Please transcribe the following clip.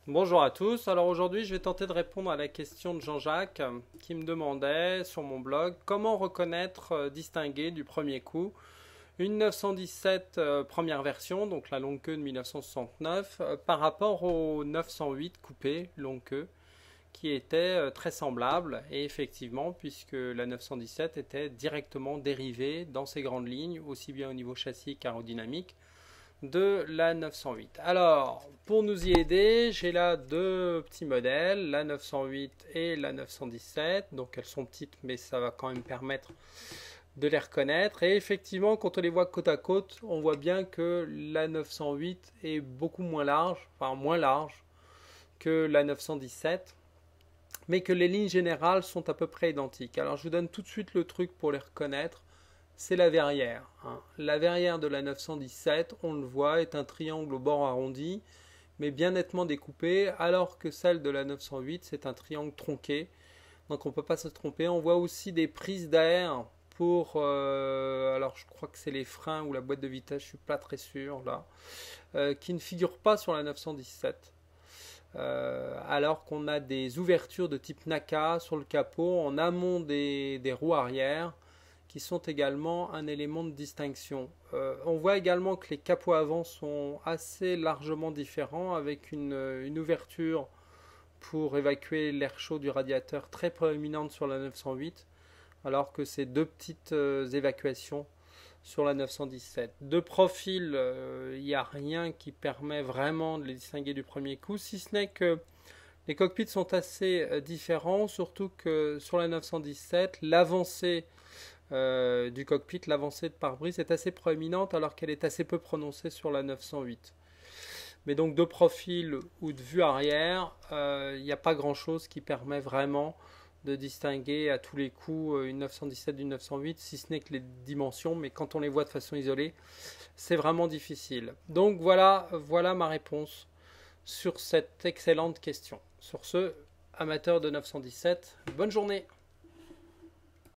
Bonjour à tous. Alors aujourd'hui, je vais tenter de répondre à la question de Jean-Jacques qui me demandait sur mon blog comment reconnaître, distinguer du premier coup une 917 première version, donc la longue queue de 1969, par rapport au 908 coupé longue queue qui était très semblable et effectivement puisque la 917 était directement dérivée dans ses grandes lignes, aussi bien au niveau châssis qu'aérodynamique de la 908. Alors, pour nous y aider, j'ai là deux petits modèles, la 908 et la 917. Donc elles sont petites, mais ça va quand même permettre de les reconnaître. Et effectivement, quand on les voit côte à côte, on voit bien que la 908 est beaucoup moins large, enfin moins large que la 917, mais que les lignes générales sont à peu près identiques. Alors je vous donne tout de suite le truc pour les reconnaître. C'est la verrière, hein. La verrière de la 917, on le voit, est un triangle au bord arrondi, mais bien nettement découpé, alors que celle de la 908, c'est un triangle tronqué. Donc on ne peut pas se tromper. On voit aussi des prises d'air pour... alors je crois que c'est les freins ou la boîte de vitesse, je ne suis pas très sûr là, qui ne figurent pas sur la 917. Alors qu'on a des ouvertures de type NACA sur le capot en amont des roues arrière qui sont également un élément de distinction. On voit également que les capots avant sont assez largement différents avec une ouverture pour évacuer l'air chaud du radiateur très proéminente sur la 908 alors que c'est deux petites évacuations sur la 917. De profil, il n'y a rien qui permet vraiment de les distinguer du premier coup, si ce n'est que les cockpits sont assez différents, surtout que sur la 917, l'avancée du cockpit, l'avancée de pare-brise est assez proéminente alors qu'elle est assez peu prononcée sur la 908. Mais donc de profil ou de vue arrière, il n'y a pas grand-chose qui permet vraiment de distinguer à tous les coups une 917 d'une 908, si ce n'est que les dimensions, mais quand on les voit de façon isolée, c'est vraiment difficile. Donc voilà ma réponse sur cette excellente question. Sur ce, amateur de 917, bonne journée.